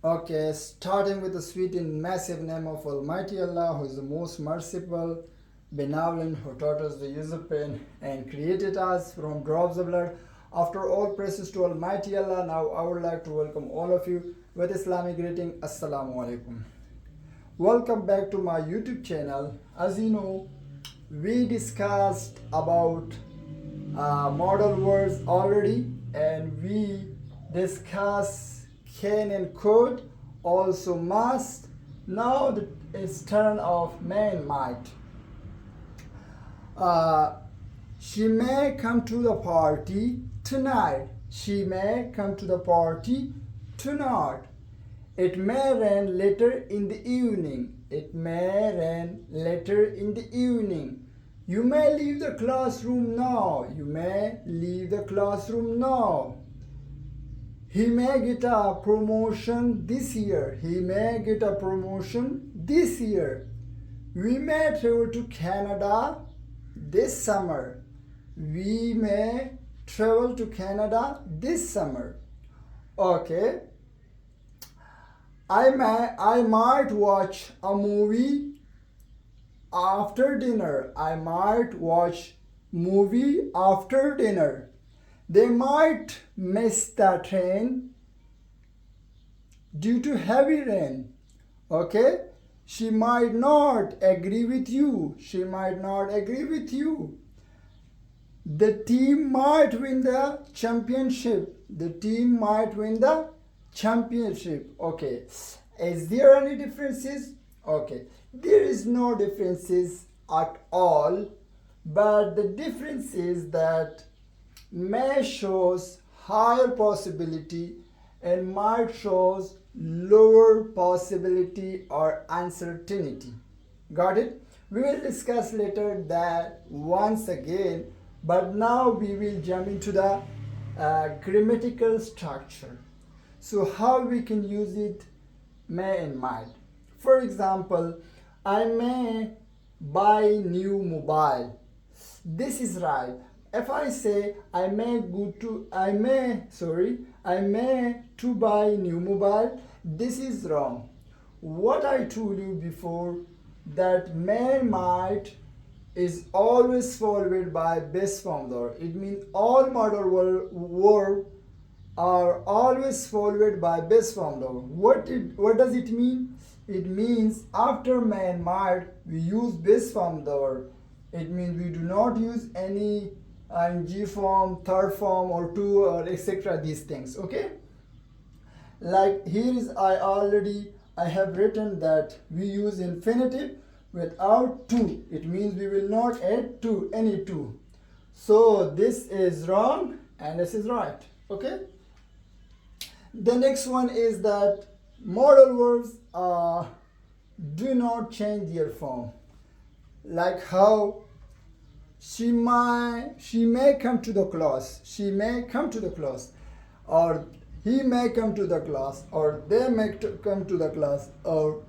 Okay, starting with the sweet and massive name of Almighty Allah, who is the most merciful, benevolent, who taught us the use of pen and created us from drops of blood. After all praises to Almighty Allah, now I would like to welcome all of you with Islamic greeting. Assalamu alaikum. Welcome back to my YouTube channel. As you know, we discussed about modal words already, and we discussed can and could, also must. Now it's turn of may and might. She may come to the party tonight. She may come to the party tonight. It may rain later in the evening. It may rain later in the evening. You may leave the classroom now. You may leave the classroom now. He may get a promotion this year. He may get a promotion this year. We may travel to Canada this summer. We may travel to Canada this summer. Okay. I might watch a movie after dinner. I might watch movie after dinner. They might miss the train due to heavy rain. Okay? She might not agree with you. She might not agree with you. The team might win the championship. The team might win the championship. Okay. Is there any differences? Okay. There is no differences at all. But the difference is that may shows higher possibility and might shows lower possibility or uncertainty. Got it? We will discuss later that once again, but now we will jump into the grammatical structure. So how we can use it, may and might. For example, I may buy new mobile. This is right. If I say I may to buy new mobile, this is wrong. What I told you before, that may and might is always followed by base form verb. It means all modal verb are always followed by base form verb. What does it mean? It means after may and might we use base form verb. It means we do not use any ing form, third form, or to, or etc. these things. Okay, like here is I have written that we use infinitive without to. It means we will not add to, any to. So this is wrong and this is right. Okay, the next one is that modal verbs do not change their form, like how she may come to the class. She may come to the class, or he may come to the class, or they may come to the class, or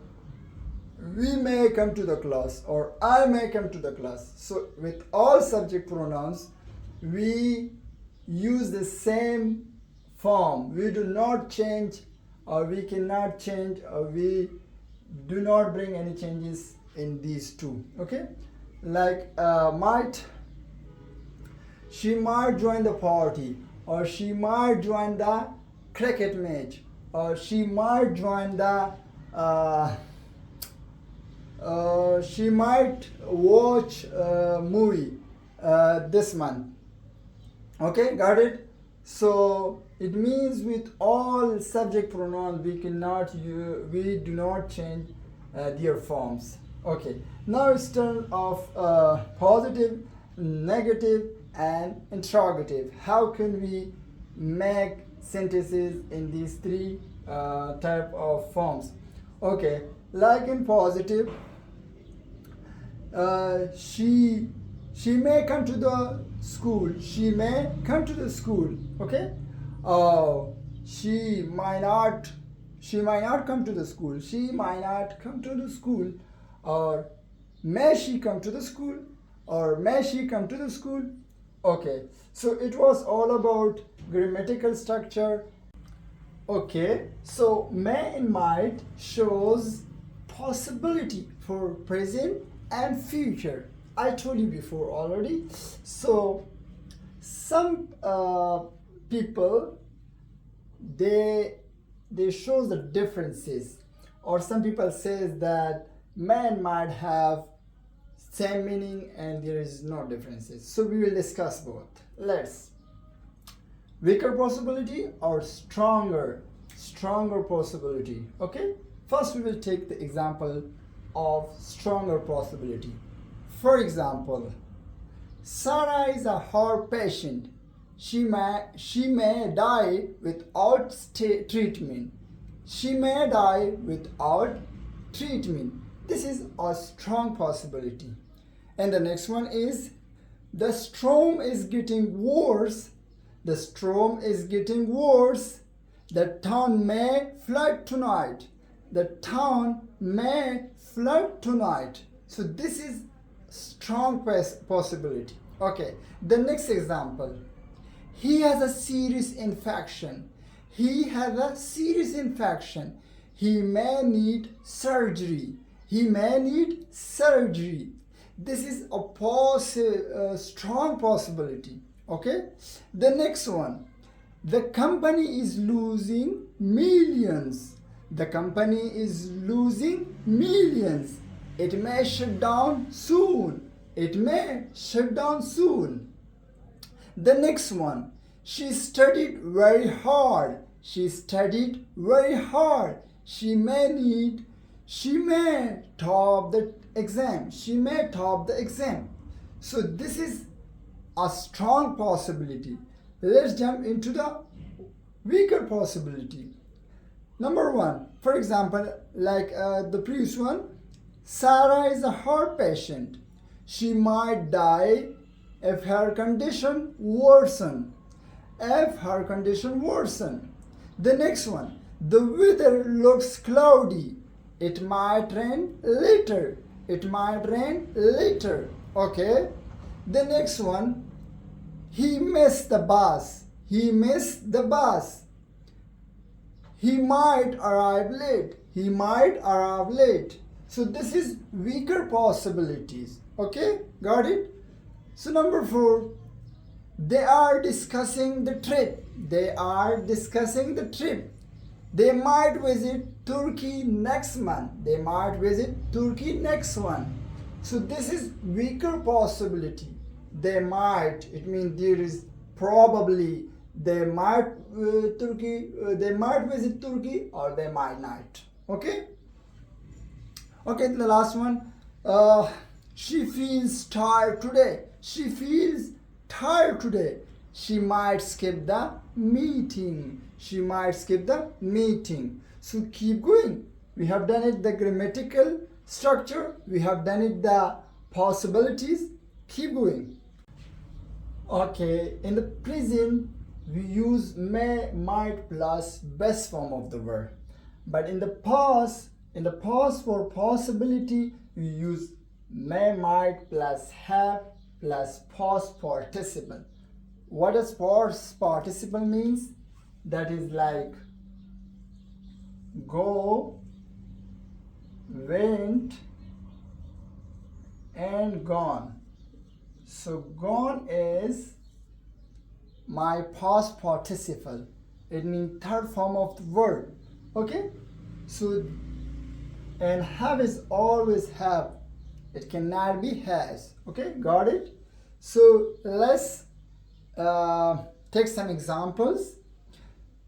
we may come to the class, or I may come to the class. So with all subject pronouns, we use the same form. We do not change, or we cannot change, or we do not bring any changes in these two. Okay, like might, she might join the party, or she might join the cricket match, or she might join the she might watch a movie this month. Okay, got it? So it means with all subject pronouns we do not change their forms. Okay, now it's turn of positive, negative, and interrogative. How can we make sentences in these three type of forms? Okay, like in positive, she may come to the school. She may come to the school. Okay, she might not come to the school. She might not come to the school. Or may she come to the school, or may she come to the school. Okay, so it was all about grammatical structure Okay, so may and might shows possibility for present and future. I told you before already. So some people they shows the differences, or some people says that man might have same meaning and there is no differences. So we will discuss both. Let's weaker possibility or stronger possibility. Okay, first we will take the example of stronger possibility. For example, Sarah is a heart patient. She may die without treatment. She may die without treatment. This is a strong possibility. And the next one is the storm is getting worse. The storm is getting worse. The town may flood tonight. The town may flood tonight. So this is strong possibility. Okay, the next example. He has a serious infection. He has a serious infection. He may need surgery. He may need surgery. This is a strong possibility. Okay, the next one. The company is losing millions. The company is losing millions. It may shut down soon. It may shut down soon. The next one. She studied very hard. She studied very hard. She may top the exam. She may top the exam. So this is a strong possibility. Let's jump into the weaker possibility. Number one, for example, like the previous one, Sarah is a heart patient. She might die if her condition worsen. If her condition worsen. The next one, the weather looks cloudy. It might rain later. It might rain later. Okay. The next one, he missed the bus. He missed the bus. He might arrive late. He might arrive late. So this is weaker possibilities. Okay, got it? So number 4, they are discussing the trip. They are discussing the trip. They might visit Turkey next month. They might visit Turkey next month. So this is weaker possibility. They might, it means there is probably they might they might visit Turkey or they might not. Okay. Okay, the last one. She feels tired today. She feels tired today. She might skip the meeting. She might skip the meeting. So keep going. We have done it the grammatical structure. We have done it the possibilities. Keep going. Okay, in the present we use may, might plus best form of the verb. But in the past for possibility, we use may, might plus have plus past participle. What does past participle means? That is like go, went, and gone. So gone is my past participle. It means third form of the verb. Okay? So and have is always have. It cannot be has. Okay? Got it? So let's take some examples.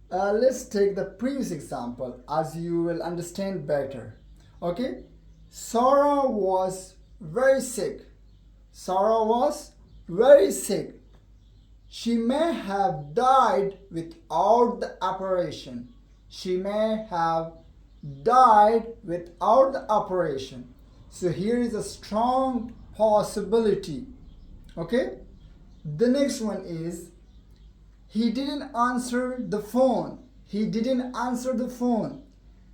Let's take the previous example as you will understand better. Okay? Sarah was very sick. Sarah was very sick. She may have died without the operation. She may have died without the operation. So here is a strong possibility. Okay? The next one is he didn't answer the phone. He didn't answer the phone.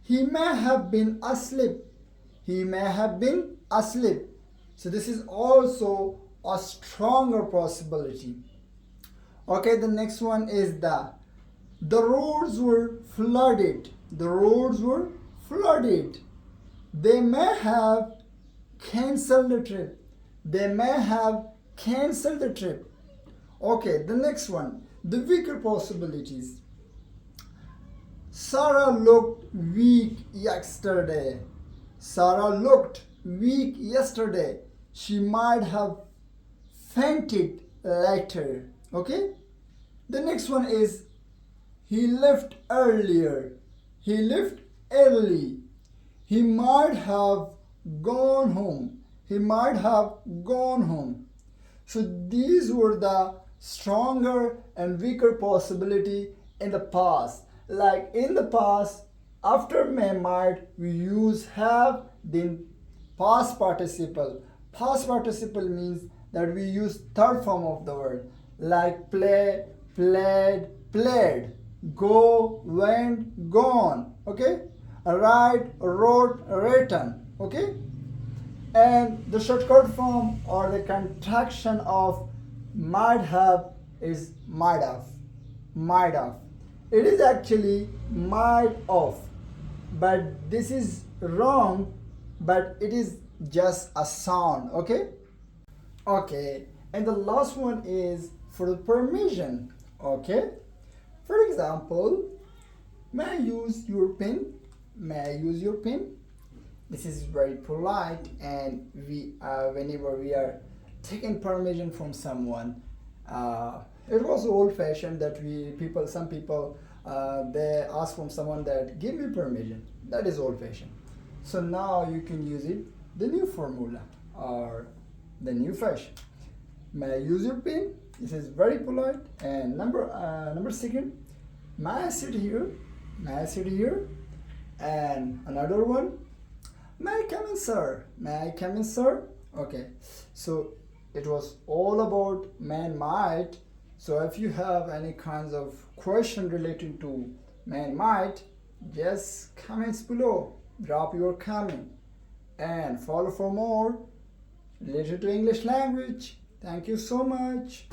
He may have been asleep. He may have been asleep. So this is also a stronger possibility. Okay, the next one is The roads were flooded. The roads were flooded. They may have cancelled the trip. They may have cancelled the trip. Okay, the next one, the weaker possibilities. Sarah looked weak yesterday. Sarah looked weak yesterday. She might have fainted later. Okay? The next one is he left earlier. He left early. He might have gone home. He might have gone home. So these were the stronger and weaker possibility in the past. Like in the past, after may might, we use have, then past participle. Past participle means that we use third form of the word, like play, played, played, go, went, gone. Okay? Write, wrote, written. Okay? And the shortcut form or the contraction of might have is might have. Might have. It is actually might of. But this is wrong, but it is just a sound. Okay? Okay. And the last one is for the permission. Okay? For example, may I use your pen? May I use your pen? This is very polite, and we whenever we are taking permission from someone, it was old-fashioned that some people they ask from someone that give me permission. That is old-fashioned. So now you can use it, the new formula or the new fashion. May I use your pen? This is very polite. And number second, may I sit here? May I sit here? And another one, may I come in, sir? May I come in, sir? Okay, so it was all about may and might. So if you have any kinds of question relating to may and might, just comments below. Drop your comment and follow for more related to English language. Thank you so much.